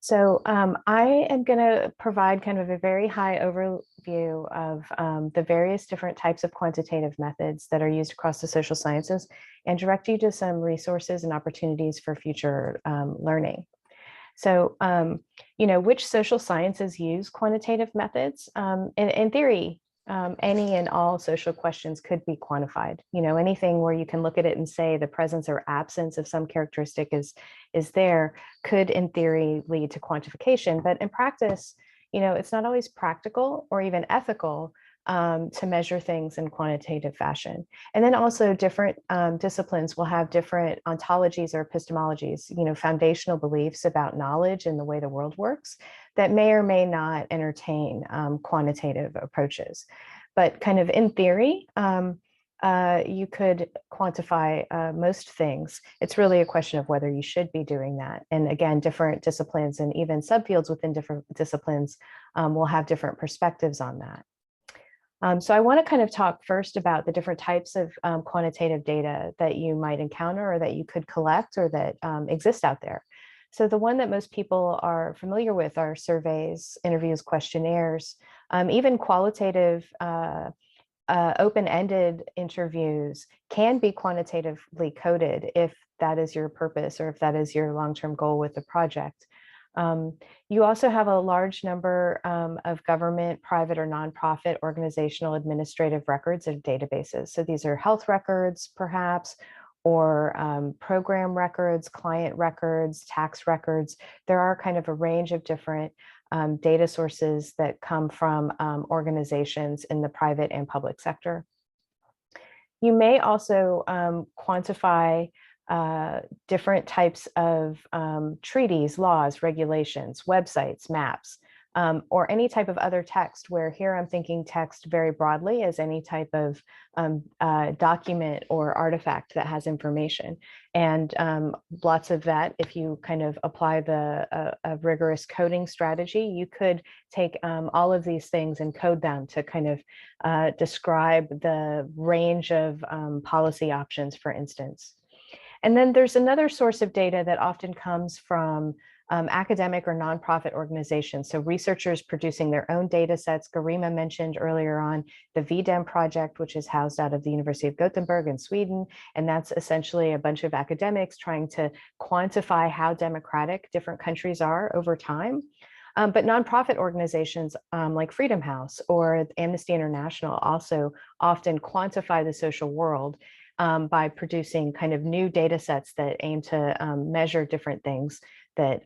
So I am going to provide kind of a very high overview of the various different types of quantitative methods that are used across the social sciences and direct you to some resources and opportunities for future learning. So, which social sciences use quantitative methods? In theory, any and all social questions could be quantified. Anything where you can look at it and say the presence or absence of some characteristic is there could, in theory, lead to quantification. But in practice, it's not always practical or even ethical to measure things in quantitative fashion. And then also different disciplines will have different ontologies or epistemologies, foundational beliefs about knowledge and the way the world works that may or may not entertain quantitative approaches. But kind of in theory, you could quantify most things. It's really a question of whether you should be doing that. And again, different disciplines and even subfields within different disciplines will have different perspectives on that. So I want to kind of talk first about the different types of quantitative data that you might encounter or that you could collect or that exist out there. So the one that most people are familiar with are surveys, interviews, questionnaires, even qualitative open-ended interviews can be quantitatively coded if that is your purpose or if that is your long-term goal with the project. You also have a large number of government, private, or nonprofit organizational administrative records of databases. So these are health records, perhaps, or program records, client records, tax records. There are kind of a range of different data sources that come from organizations in the private and public sector. You may also quantify different types of treaties, laws, regulations, websites, maps, or any type of other text, where here I'm thinking text very broadly as any type of document or artifact that has information. And lots of that, if you kind of apply a rigorous coding strategy, you could take all of these things and code them to kind of describe the range of policy options, for instance. And then there's another source of data that often comes from academic or nonprofit organizations. So researchers producing their own data sets. Garima mentioned earlier on the VDEM project, which is housed out of the University of Gothenburg in Sweden. And that's essentially a bunch of academics trying to quantify how democratic different countries are over time. But nonprofit organizations like Freedom House or Amnesty International also often quantify the social world by producing kind of new data sets that aim to measure different things that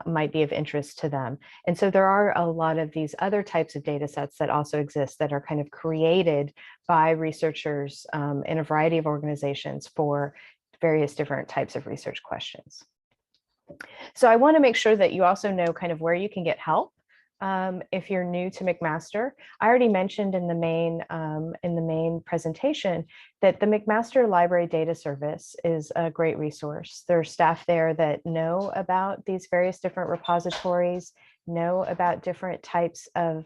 might be of interest to them. And so there are a lot of these other types of data sets that also exist that are kind of created by researchers in a variety of organizations for various different types of research questions. So I want to make sure that you also know kind of where you can get help. If you're new to McMaster, I already mentioned in the main presentation that the McMaster Library Data Service is a great resource. There are staff there that know about these various different repositories, know about different types of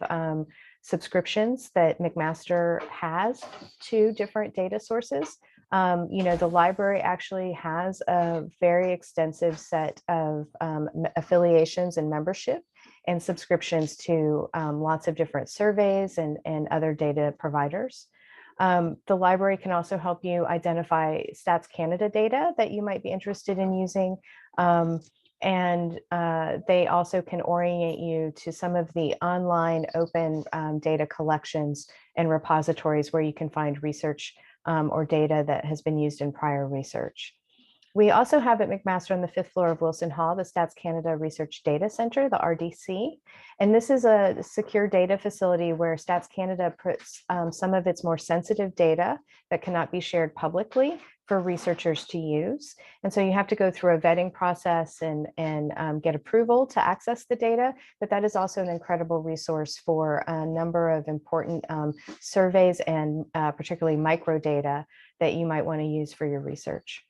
subscriptions that McMaster has to different data sources. The library actually has a very extensive set of affiliations and membership and subscriptions to lots of different surveys and other data providers. The library can also help you identify Stats Canada data that you might be interested in using. And they also can orient you to some of the online open data collections and repositories where you can find research or data that has been used in prior research. We also have at McMaster on the 5th floor of Wilson Hall, the Stats Canada Research Data Center, the RDC. And this is a secure data facility where Stats Canada puts some of its more sensitive data that cannot be shared publicly for researchers to use. And so you have to go through a vetting process and get approval to access the data, but that is also an incredible resource for a number of important surveys and particularly microdata that you might want to use for your research.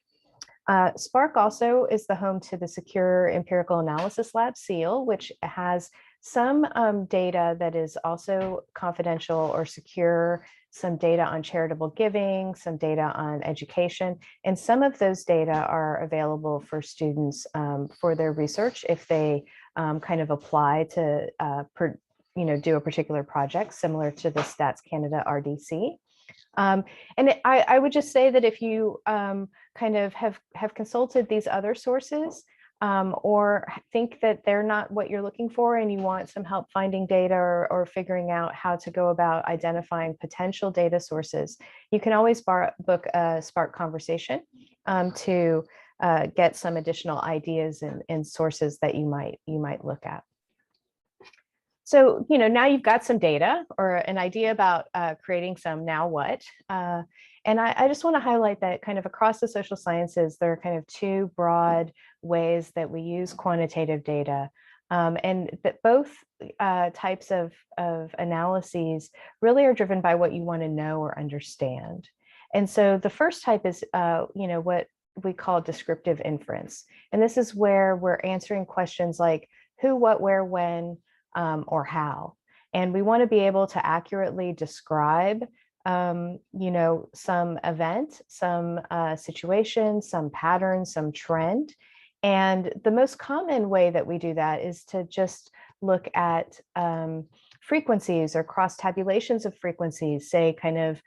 Spark also is the home to the Secure Empirical Analysis Lab, SEAL, which has some data that is also confidential or secure some data on charitable giving, some data on education, and some of those data are available for students for their research if they kind of apply to do a particular project similar to the Stats Canada RDC. And I would just say that if you kind of have consulted these other sources, or think that they're not what you're looking for and you want some help finding data or figuring out how to go about identifying potential data sources, you can always book a Spark conversation to get some additional ideas and sources that you might look at. So, now you've got some data or an idea about creating some, now what? And I just want to highlight that kind of across the social sciences, there are kind of two broad ways that we use quantitative data. And that both types of analyses really are driven by what you want to know or understand. And so the first type is, what we call descriptive inference. And this is where we're answering questions like who, what, where, when, or how. And we want to be able to accurately describe some event, some situation, some pattern, some trend. And the most common way that we do that is to just look at frequencies or cross tabulations of frequencies, say kind of,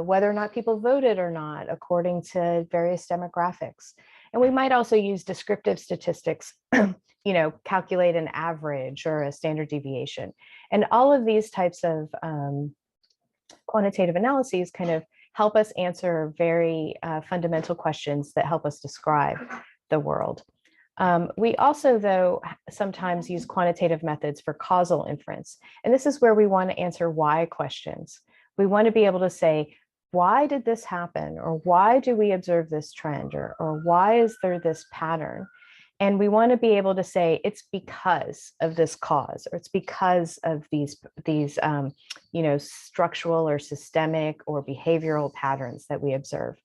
whether or not people voted or not, according to various demographics. And we might also use descriptive statistics, calculate an average or a standard deviation. And all of these types of quantitative analyses kind of help us answer very fundamental questions that help us describe the world. We also, though, sometimes use quantitative methods for causal inference. And this is where we want to answer why questions. We want to be able to say, why did this happen? Or why do we observe this trend? Or why is there this pattern? And we want to be able to say it's because of this cause, or it's because of these structural or systemic or behavioral patterns that we observe.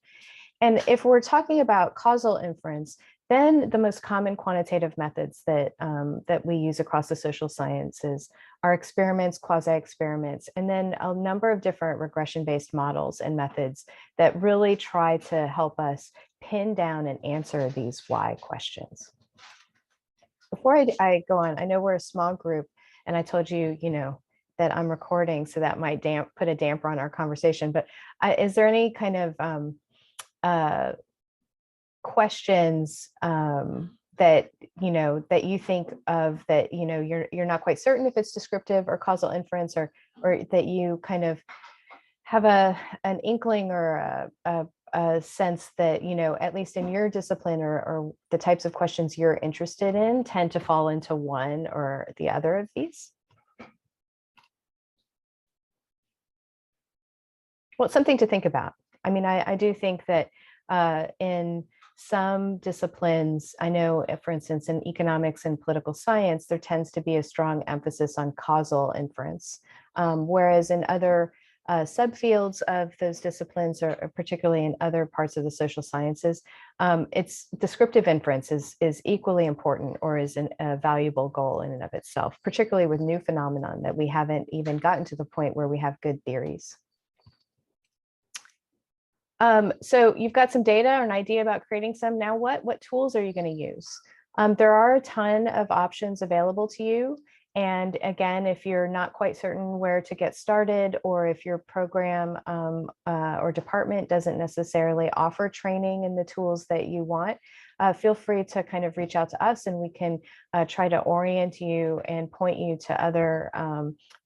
And if we're talking about causal inference, then the most common quantitative methods that we use across the social sciences are experiments, quasi-experiments, and then a number of different regression-based models and methods that really try to help us pin down and answer these why questions. Before I go on, I know we're a small group, and I told you, that I'm recording, so that might put a damper on our conversation. But is there any kind of questions that you think of that you're not quite certain if it's descriptive or causal inference, or that you kind of have an inkling or a sense that at least in your discipline or the types of questions you're interested in tend to fall into one or the other of these? Well, it's something to think about. I mean, I do think that in some disciplines, I know, for instance, in economics and political science, there tends to be a strong emphasis on causal inference, whereas in other subfields of those disciplines, or particularly in other parts of the social sciences, it's descriptive inference is equally important, or is a valuable goal in and of itself, particularly with new phenomenon that we haven't even gotten to the point where we have good theories. So you've got some data or an idea about creating some. Now what tools are you going to use? There are a ton of options available to you. And again, if you're not quite certain where to get started, or if your program or department doesn't necessarily offer training in the tools that you want, feel free to kind of reach out to us, and we can try to orient you and point you to other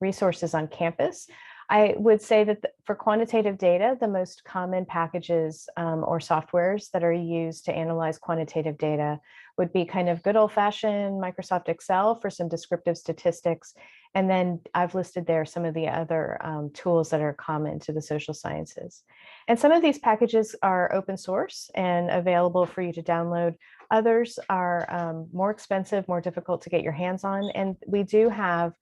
resources on campus. I would say that for quantitative data, the most common packages or softwares that are used to analyze quantitative data would be kind of good old-fashioned Microsoft Excel for some descriptive statistics. And then I've listed there some of the other tools that are common to the social sciences. And some of these packages are open source and available for you to download. Others are more expensive, more difficult to get your hands on. And we do have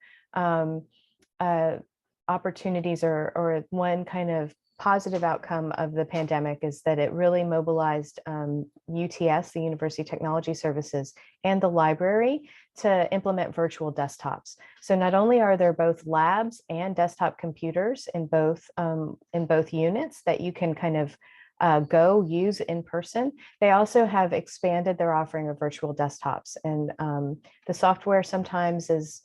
opportunities or one kind of positive outcome of the pandemic is that it really mobilized UTS, the University Technology Services, and the library to implement virtual desktops. So not only are there both labs and desktop computers in both units that you can kind of go use in person, they also have expanded their offering of virtual desktops. And the software sometimes is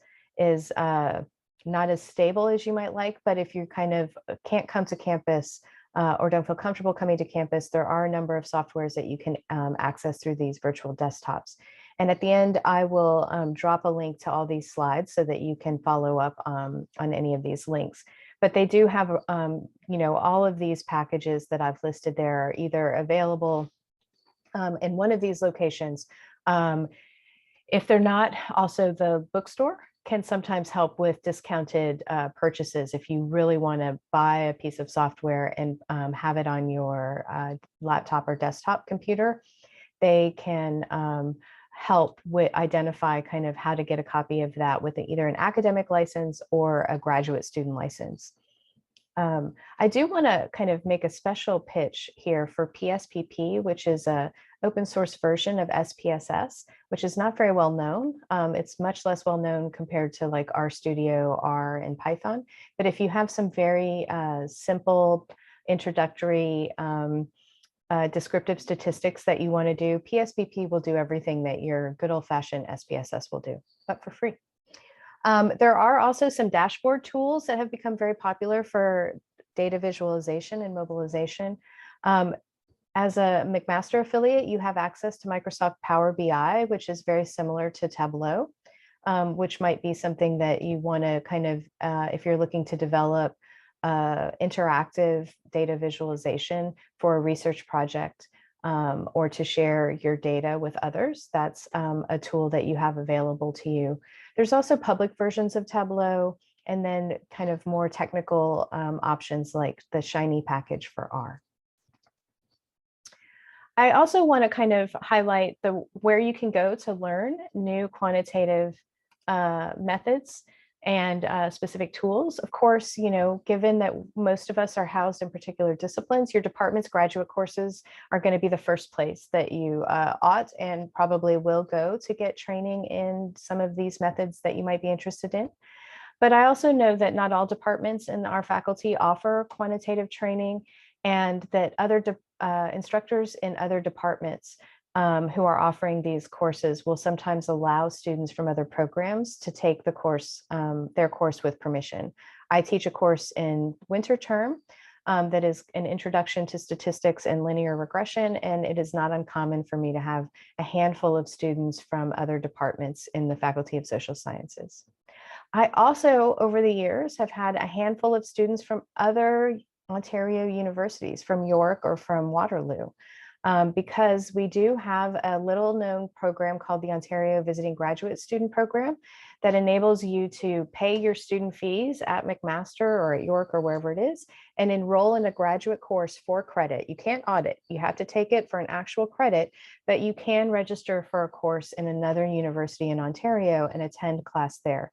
not as stable as you might like, but if you kind of can't come to campus or don't feel comfortable coming to campus, there are a number of softwares that you can access through these virtual desktops. And at the end, I will drop a link to all these slides so that you can follow up on any of these links. But they do have, you know, all of these packages that I've listed there are either available in one of these locations. If they're not, also the bookstore can sometimes help with discounted purchases. If you really want to buy a piece of software and have it on your laptop or desktop computer, they can help with identify kind of how to get a copy of that with either an academic license or a graduate student license. I do want to kind of make a special pitch here for PSPP, which is a open source version of SPSS, which is not very well known. It's much less well known compared to like RStudio, R, and Python. But if you have some very simple introductory descriptive statistics that you want to do, PSPP will do everything that your good old-fashioned SPSS will do, but for free. There are also some dashboard tools that have become very popular for data visualization and mobilization. As a McMaster affiliate, you have access to Microsoft Power BI, which is very similar to Tableau, which might be something that you want to kind of, if you're looking to develop interactive data visualization for a research project or to share your data with others, that's a tool that you have available to you. There's also public versions of Tableau and then kind of more technical options like the Shiny package for R. I also want to kind of highlight where you can go to learn new quantitative methods and specific tools. Of course, you know, given that most of us are housed in particular disciplines, your department's graduate courses are going to be the first place that you ought and probably will go to get training in some of these methods that you might be interested in. But I also know that not all departments in our faculty offer quantitative training, and that other instructors in other departments who are offering these courses will sometimes allow students from other programs to take the course, their course with permission. I teach a course in winter term that is an introduction to statistics and linear regression, and it is not uncommon for me to have a handful of students from other departments in the Faculty of Social Sciences. I also, over the years, have had a handful of students from other Ontario universities, from York or from Waterloo, because we do have a little known program called the Ontario Visiting Graduate Student Program that enables you to pay your student fees at McMaster or at York or wherever it is and enroll in a graduate course for credit. You can't audit, you have to take it for an actual credit, but you can register for a course in another university in Ontario and attend class there.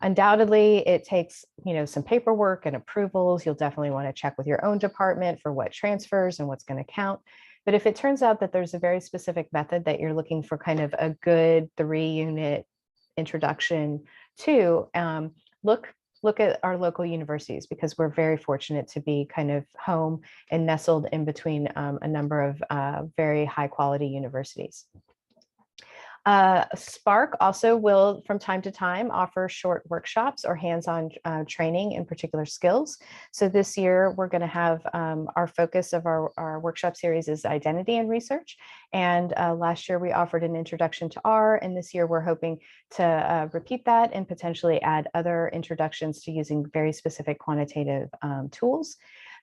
Undoubtedly, it takes, you know, some paperwork and approvals. You'll definitely want to check with your own department for what transfers and what's going to count. But if it turns out that there's a very specific method that you're looking for kind of a good 3-unit introduction to, look at our local universities, because we're very fortunate to be kind of home and nestled in between a number of very high quality universities. Spark also will, from time to time, offer short workshops or hands-on training in particular skills. So this year, we're going to have our focus of our workshop series is identity and research. And last year, we offered an introduction to R, and this year, we're hoping to repeat that and potentially add other introductions to using very specific quantitative tools.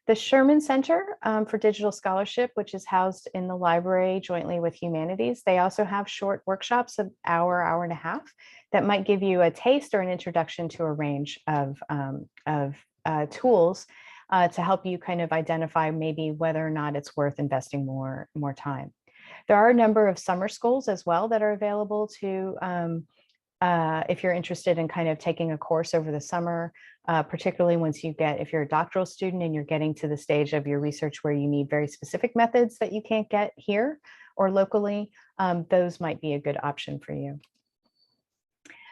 The Sherman Center for Digital Scholarship, which is housed in the library jointly with Humanities, they also have short workshops of hour and a half that might give you a taste or an introduction to a range of tools to help you kind of identify maybe whether or not it's worth investing more time. There are a number of summer schools as well that are available to if you're interested in kind of taking a course over the summer, particularly once you get, if you're a doctoral student and you're getting to the stage of your research where you need very specific methods that you can't get here or locally, those might be a good option for you.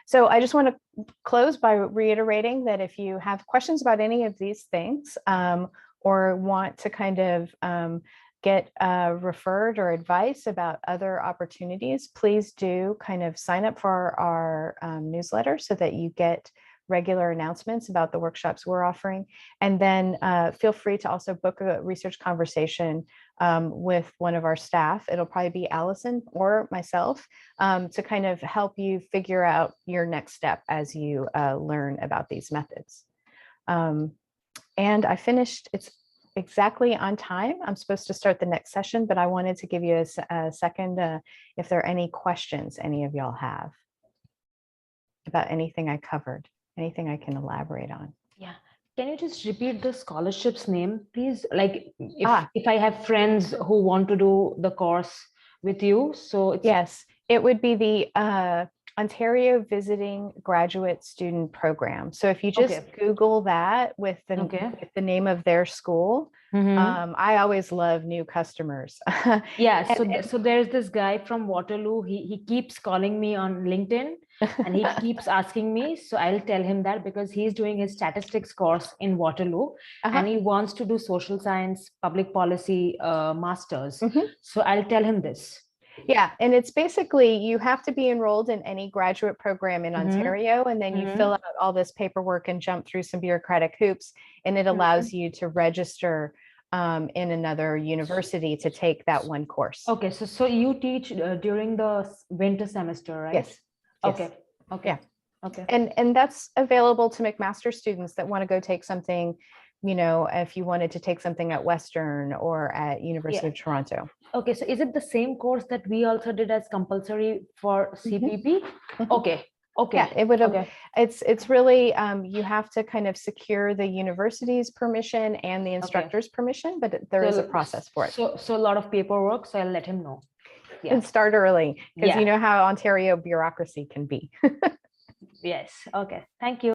So I just want to close by reiterating that if you have questions about any of these things, or want to kind of get referred or advice about other opportunities, please do kind of sign up for our newsletter so that you get regular announcements about the workshops we're offering. And then feel free to also book a research conversation with one of our staff. It'll probably be Allison or myself to kind of help you figure out your next step as you learn about these methods. And I finished, it's exactly on time. I'm supposed to start the next session, but I wanted to give you a second if there are any questions any of y'all have about anything I covered, anything I can elaborate on. Yeah. Can you just repeat the scholarship's name, please? Like if I have friends who want to do the course with you, so it's... Yes, it would be the Ontario Visiting Graduate Student Program. So if you just Google that with the name of their school, I always love new customers. Yeah, so there's this guy from Waterloo. He keeps calling me on LinkedIn and he keeps asking me. So I'll tell him that because he's doing his statistics course in Waterloo and he wants to do social science, public policy masters. So I'll tell him this. Yeah, and it's basically you have to be enrolled in any graduate program in Ontario, and then you fill out all this paperwork and jump through some bureaucratic hoops, and it allows you to register in another university to take that one course. Okay, so you teach during the winter semester, right? Yes. Okay. Okay. Yeah. Okay. And that's available to McMaster students that want to go take something, you know, if you wanted to take something at Western or at University of Toronto. Okay, so is it the same course that we also did as compulsory for CPP? Okay. Okay. Yeah, it would have. It's really you have to kind of secure the university's permission and the instructor's permission, but there is a process for it. So a lot of paperwork. So I'll let him know. And start early because you know how Ontario bureaucracy can be. Yes. Okay. Thank you.